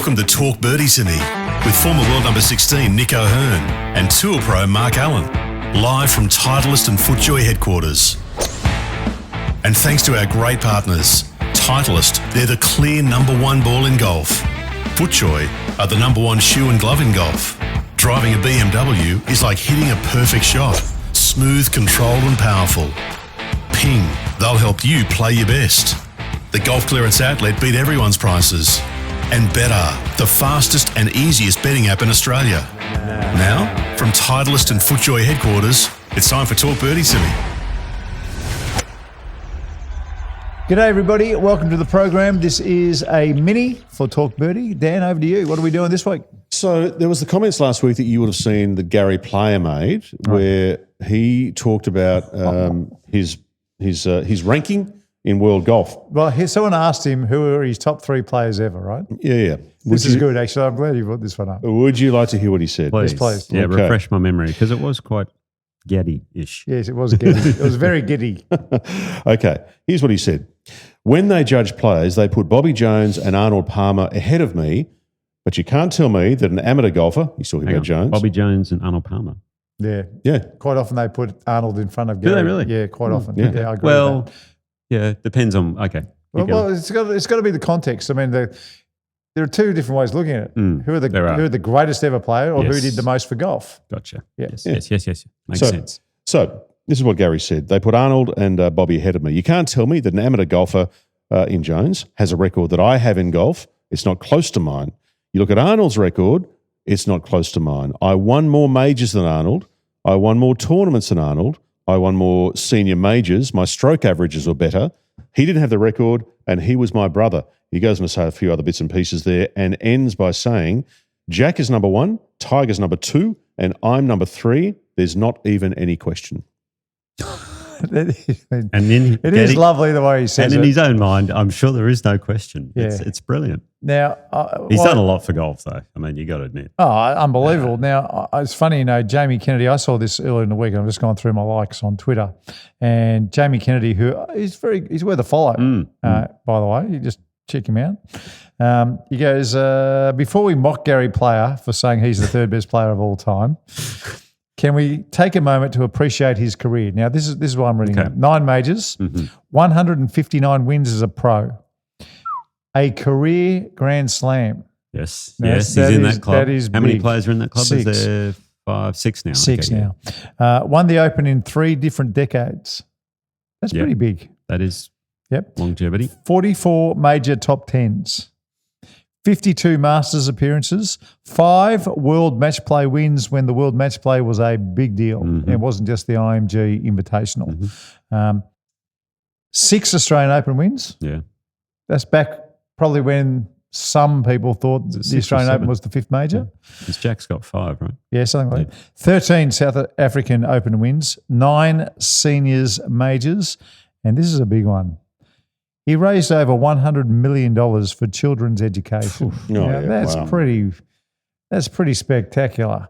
Welcome to Talk Birdie Mini with former world number 16 Nick O'Hearn and Tour Pro Mark Allen, live from Titleist and FootJoy headquarters. And thanks to our great partners, Titleist, they're the clear number one ball in golf. FootJoy are the number one shoe and glove in golf. Driving a BMW is like hitting a perfect shot, smooth, controlled and powerful. Ping, they'll help you play your best. The Golf Clearance Outlet beat everyone's prices. And Better, the fastest and easiest betting app in Australia. Now, from Titleist and FootJoy headquarters, it's time for Talk Birdie Mini. G'day everybody, welcome to the program. This is a mini for Talk Birdie. Dan, over to you. What are we doing this week? So there was the comments last week that you would have seen that Gary Player made, where he talked about his ranking in world golf. Well, someone asked him who are his top three players ever, right? Yeah. This is good, actually. I'm glad you brought this one up. Would you like to hear what he said? Please. Yes, please. Yeah, Okay. refresh my memory because it was quite Gaddy-ish. Yes, it was giddy. It was very giddy. Okay, here's what he said. When they judge players, they put Bobby Jones and Arnold Palmer ahead of me, but you can't tell me that an amateur golfer, he's talking about Jones. Bobby Jones and Arnold Palmer. Yeah. Yeah. Quite often they put Arnold in front of Do Gary. they really? Yeah, quite often. Yeah. I agree Well, with that. yeah, depends on, okay. Well, it's got to be the context. I mean, there are two different ways of looking at it. Who are the greatest ever player or who Yes. did the most for golf? Gotcha. Yeah. Yes. Makes So- sense. So this is what Gary said. They put Arnold and Bobby ahead of me. You can't tell me that an amateur golfer in Jones has a record that I have in golf. It's not close to mine. You look at Arnold's record, it's not close to mine. I won more majors than Arnold. I won more tournaments than Arnold. I won more senior majors. My stroke averages were better. He didn't have the record, and he was my brother. He goes on to say a few other bits and pieces there and ends by saying, Jack is number one, Tiger's number two, and I'm number three. There's not even any question. And then It is lovely the way he says and it. in his own mind, I'm sure there is no question. Yeah. It's brilliant. Now, He's done a lot for golf, though. I mean, you got to admit. Oh, unbelievable. Now, it's funny, Jamie Kennedy, I saw this earlier in the week, and I've just gone through my likes on Twitter. And Jamie Kennedy, he's worth a follow, by the way. You just check him out. He goes, before we mock Gary Player for saying he's the third best player of all time, can we take a moment to appreciate his career? Now, this is what I'm reading. Okay. 9 majors, 159 wins as a pro, a career Grand Slam. Yes. Now, Yes. that He's in is- that club. that is How many big. players are in that club? 6. Is there 6 now? 6 Okay, now. Won the Open in 3 different decades. That's Yep. pretty big. That is Yep. longevity. 44 major top 10s, 52 Masters appearances, 5 World Match Play wins when the World Match Play was a big deal. It wasn't just the IMG Invitational. 6 Australian Open wins. Yeah. That's back probably when some people thought it the 6 or Australian Open 7? was the 5th major. Because Jack's got 5, right? Yeah, something like that. 13 South African Open wins, 9 seniors majors, and this is a big one. He raised over $100 million for children's education. Now, that's pretty spectacular.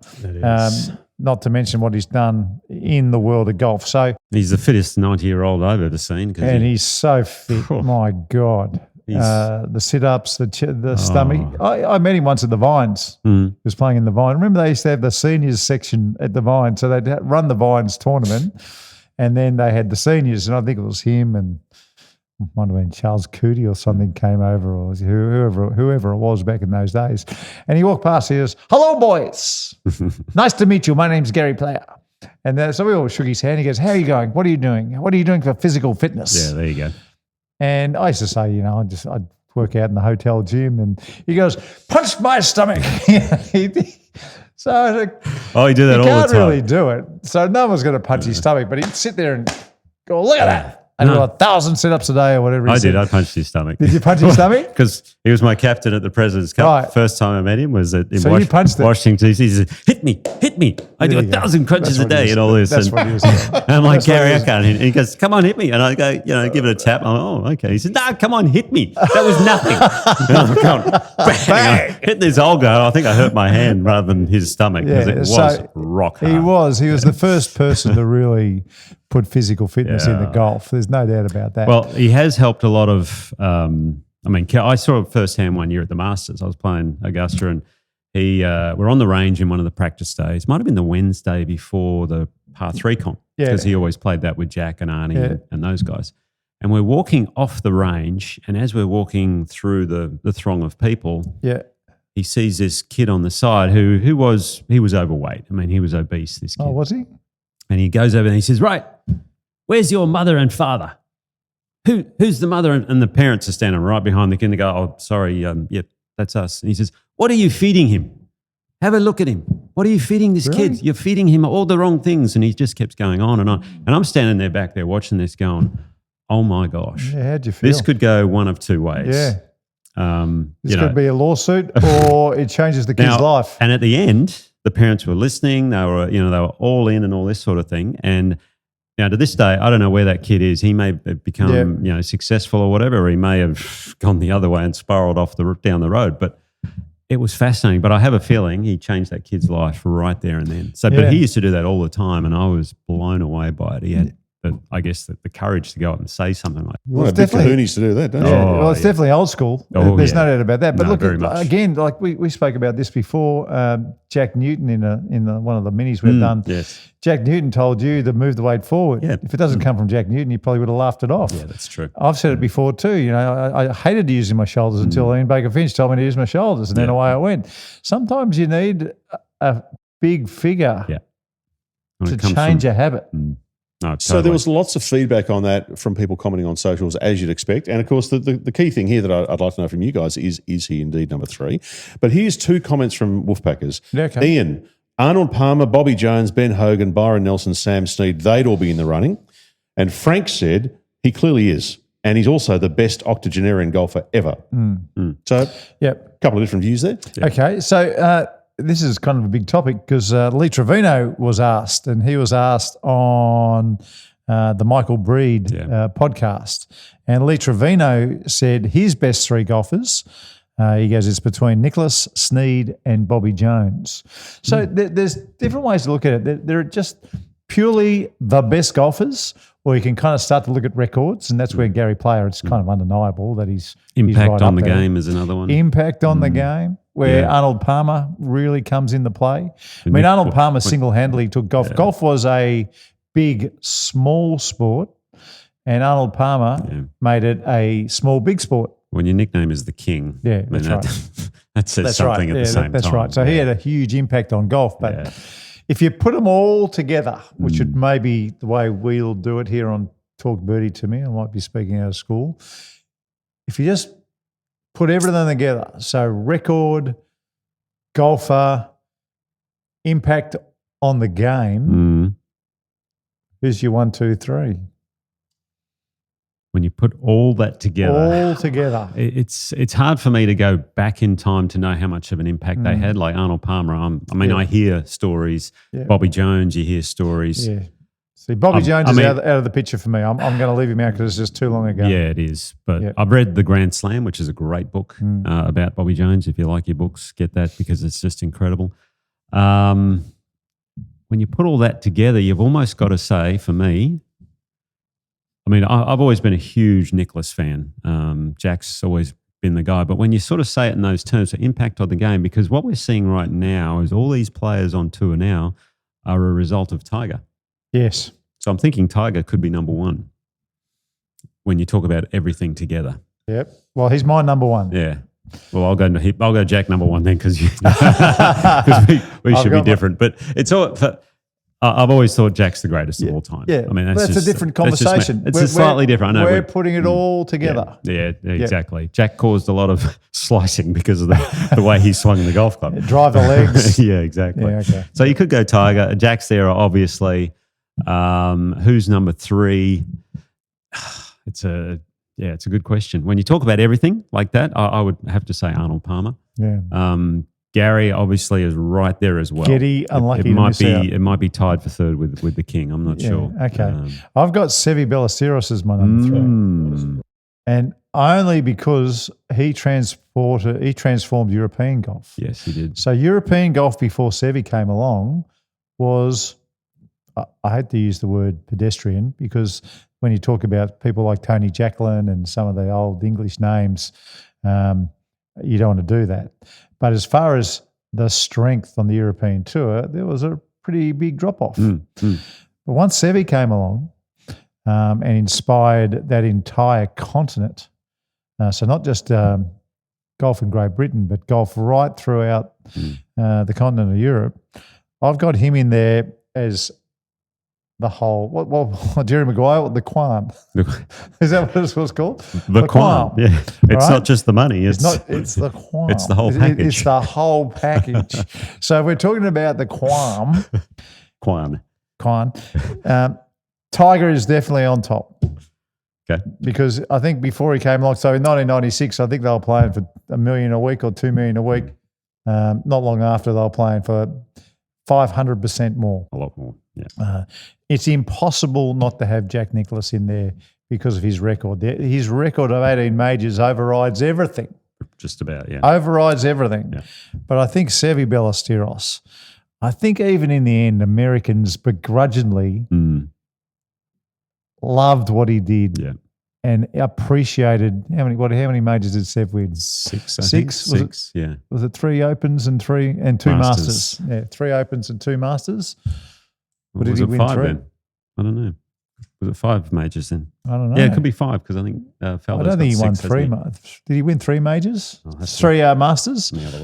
Not to mention what he's done in the world of golf. So, He's the fittest 90-year-old I've ever seen. and he's so fit. My God. The sit-ups, the stomach. I met him once at the Vines. He was playing in the Vine. Remember they used to have the seniors section at the Vine. So they'd run the Vines tournament and then they had the seniors. And I think it was him and might have been Charles Cootie or something came over or whoever it was back in those days. And he walked past, he goes, "Hello, boys. Nice to meet you. My name's Gary Player." And so we all shook his hand. He goes, "How are you going? What are you doing? What are you doing for physical fitness?" Yeah, there you go. And I used to say, I'd work out in the hotel gym. And he goes, "Punch my stomach." So I was like, Oh, he did that you all the can't time. really do it. So no one's going to punch his stomach, but he'd sit there and go, "Look at that. I do 1,000 sit-ups a day," or whatever he I said. did. I punched his stomach. Did you punch his stomach? Because he was my captain at the President's Cup. Right. First time I met him was in So you punched it? Washington DC. He said, "Hit me. I do There you go. 1,000 crunches That's a what he day was and all doing. this." That's and, what he was doing. and I'm like, That's what "Gary, he I was can't hit." And he goes, "Come on, hit me." And I go, give it a tap. I'm like, "Oh, okay." He said, "No, come on, hit me." That was nothing. And I'm going, bang. I hit this old guy. I think I hurt my hand rather than his stomach because it was so rock hard. He was the first person to really put physical fitness in the Yeah. golf. There's no doubt about that. Well, he has helped a lot of I mean, I saw it firsthand one year at the Masters. I was playing Augusta, and we're on the range in one of the practice days. Might have been the Wednesday before the par 3 comp, because he always played that with Jack and Arnie and those guys. And we're walking off the range, and as we're walking through the throng of people, he sees this kid on the side who was overweight. I mean, he was obese, this kid. Oh, was he? And he goes over and he says, "Right, where's your mother and father? Who's the mother?" And the parents are standing right behind the kid, and they go, "Oh, sorry, that's us." And he says, "What are you feeding him? Have a look at him. What are you feeding this kid? You're feeding him all the wrong things." And he just keeps going on and on. And I'm standing there back there watching this going, oh my gosh. Yeah, how'd you feel? This could go one of two ways. Yeah. This could be a lawsuit, or it changes the kid's life. And at the end, the parents were listening. They were all in and all this sort of thing. And now to this day, I don't know where that kid is. He may have become successful or whatever, or he may have gone the other way and spiraled off down the road. But it was fascinating. But I have a feeling he changed that kid's life right there and then. So, but he used to do that all the time, and I was blown away by it. He had, but I guess the courage to go up and say something like that. Well, it's definitely Cahoonies to do that, don't you? Well, it's definitely old school. There's no doubt about that. But look, again, like we spoke about this before, Jack Newton in one of the minis we've done. Yes. Jack Newton told you to move the weight forward. Yeah. If it doesn't come from Jack Newton, you probably would have laughed it off. Yeah, that's true. I've said it before too. You know, I hated using my shoulders until Ian Baker Finch told me to use my shoulders, and then away I went. Sometimes you need a big figure to change a habit. No, totally. So there was lots of feedback on that from people commenting on socials, as you'd expect. And, of course, the key thing here that I'd like to know from you guys is he indeed number 3? But here's 2 comments from Wolfpackers. Okay. Ian, Arnold Palmer, Bobby Jones, Ben Hogan, Byron Nelson, Sam Snead, they'd all be in the running. And Frank said he clearly is. And he's also the best octogenarian golfer ever. So a couple of different views there. Yeah. Okay, so this is kind of a big topic because Lee Trevino was asked, and he was asked on the Michael Breed podcast. And Lee Trevino said his best 3 golfers, he goes, it's between Nicholas, Snead and Bobby Jones. So there's different ways to look at it. They're just purely the best golfers, or you can kind of start to look at records, and that's where Gary Player, it's kind of undeniable that he's impact right on the there. game is another one. Impact on the game, where Arnold Palmer really comes into play. I mean, Arnold Palmer single-handedly took golf. Golf was a big, small sport, and Arnold Palmer made it a small, big sport. When your nickname is the King, that's right. That says something at the same time. That's right. So he had a huge impact on golf, but if you put them all together, which would maybe the way we'll do it here on Talk Birdie to me, I might be speaking out of school. If you just put everything together, so record, golfer, impact on the game, who's your 1, 2, 3? When you put all that together, it's hard for me to go back in time to know how much of an impact they had. Like Arnold Palmer, I hear stories. Bobby Jones, you hear stories. Yeah. See, Bobby Jones is out of the picture for me. I'm going to leave him out because it's just too long ago. Yeah, it is. But I've read The Grand Slam, which is a great book about Bobby Jones. If you like your books, get that because it's just incredible. When you put all that together, you've almost got to say, for me, I mean, I've always been a huge Nicholas fan. Jack's always been the guy. But when you sort of say it in those terms, the impact on the game, because what we're seeing right now is all these players on tour now are a result of Tiger. Yes. So I'm thinking Tiger could be number 1 when you talk about everything together. Yep. Well, he's my number 1. Yeah. Well, I'll go Jack number 1 then because we should be different. But it's all. I've always thought Jack's the greatest of all time. Yeah, I mean that's a different conversation. It's slightly different. I know we're putting it all together. Yeah, exactly. Jack caused a lot of slicing because of the way he swung the golf club. Drive the legs. Yeah, exactly. Yeah, okay. So you could go Tiger. Jack's there, obviously. Who's number 3? It's a good question. When you talk about everything like that, I would have to say Arnold Palmer. Yeah. Gary obviously is right there as well. Getty, unlucky to miss out. It might be tied for 3rd with the King. I'm not sure. Okay. I've got Seve Ballesteros as my number 3. And only because he transformed European golf. Yes, he did. So European golf before Seve came along was I hate to use the word pedestrian because when you talk about people like Tony Jacklin and some of the old English names, you don't want to do that. But as far as the strength on the European tour, there was a pretty big drop-off. But once Seve came along and inspired that entire continent, so not just golf in Great Britain, but golf right throughout the continent of Europe, I've got him in there as the whole, what Jerry Maguire, the Quam. Is that what it was called? The Quam. Yeah. It's not just the money. It's the Quam. It's the whole package. It's the whole package. So we're talking about the Quam. Quam. Tiger is definitely on top. Okay. Because I think before he came along, so in 1996, I think they were playing for $1 million a week or $2 million a week. Not long after, they were playing for 500% more. A lot more, yeah. It's impossible not to have Jack Nicklaus in there because of his record. His record of 18 majors overrides everything. Just about, yeah. Overrides everything. Yeah. But I think Seve Ballesteros, I think even in the end, Americans begrudgingly loved what he did. Yeah. And appreciated how many majors did Seve win? Six. Yeah. Was it 3 Opens and two Masters? Yeah, 3 Opens and 2 Masters. Or did was he it win 5 3? then? I don't know. Was it 5 majors then? I don't know. Yeah, it could be 5 because I think Faldo's I don't think he won 6, 3. Did he win 3 majors? 3 Masters? Let me have a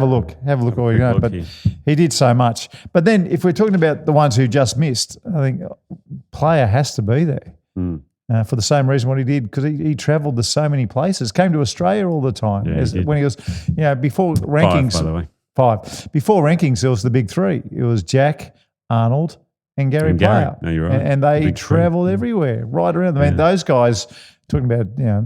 look. Have a look all you know. But he did so much. But then if we're talking about the ones who just missed, I think player has to be there. For the same reason what he did, because he travelled to so many places, came to Australia all the time. Yeah, when he was, before rankings. 5, by the way. 5. Before rankings, there was the big 3. It was Jack, Arnold, and Gary Player. No, you're right. And they travelled everywhere, right around. I mean, those guys, talking about,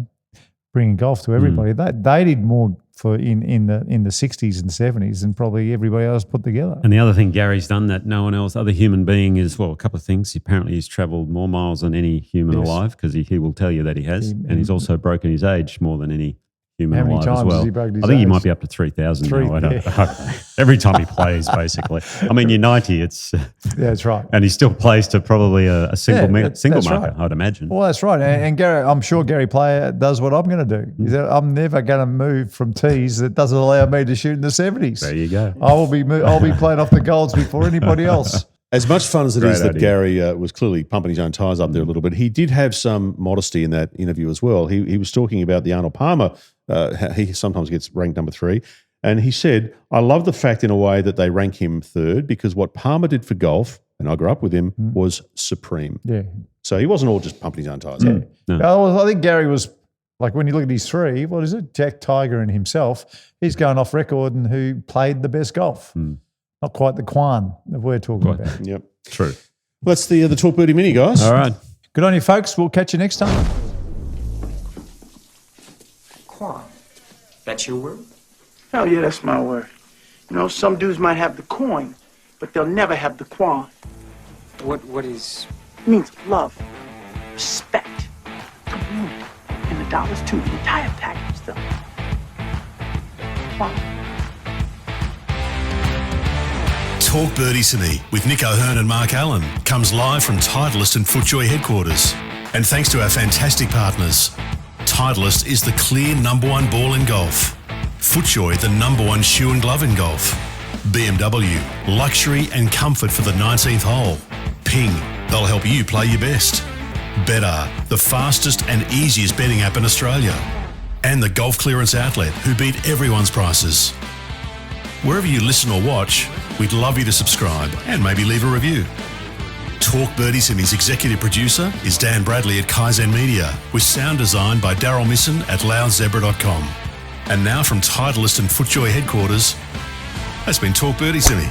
bringing golf to everybody, they did more in the 60s and 70s than probably everybody else put together. And the other thing Gary's done that no one else, other human being is, a couple of things. Apparently he's travelled more miles than any human alive because he will tell you that he has. And he's also broken his age more than any human How many alive times as well. has he broken his I think he age? might be up to 3,000 now. I don't know. Every time he plays, basically. I mean, you're 90. Yeah, that's right. And he still plays to probably a single that's market, right. I'd imagine. Well, that's right. And Gary, I'm sure Gary Player does what I'm going to do. He said, I'm never going to move from tees that doesn't allow me to shoot in the 70s. There you go. I'll be playing off the golds before anybody else. As much fun as it is that idea. Gary was clearly pumping his own tyres up there a little bit, he did have some modesty in that interview as well. He was talking about the Arnold Palmer. He sometimes gets ranked number 3. And he said, I love the fact in a way that they rank him 3rd because what Palmer did for golf, and I grew up with him, was supreme. Yeah. So he wasn't all just pumping his own tyres up. No. I think Gary was, like when you look at his 3, what is it? Jack, Tiger and himself, he's going off record and who played the best golf. Not quite the Quan that we're talking about. Yep. True. Well, that's the Talk Birdie Mini, guys. All right. Good on you, folks. We'll catch you next time. Quan. That's your word? Hell yeah, that's my word. Some dudes might have the coin, but they'll never have the quan. What is... It means love, respect, community, and the dollars too, the entire package stuff. Quan. Talk Birdie Mini with Nick O'Hearn and Mark Allen comes live from Titleist and FootJoy headquarters. And thanks to our fantastic partners, Titleist is the clear #1 ball in golf. FootJoy, the #1 shoe and glove in golf. BMW, luxury and comfort for the 19th hole. Ping, they'll help you play your best. Better, the fastest and easiest betting app in Australia. And the Golf Clearance Outlet, who beat everyone's prices. Wherever you listen or watch, we'd love you to subscribe and maybe leave a review. Talk Birdie Mini's executive producer is Dan Bradley at Kaizen Media, with sound design by Daryl Misson at loudzebra.com. And now from Titleist and FootJoy headquarters, that's been Talk Birdie Mini.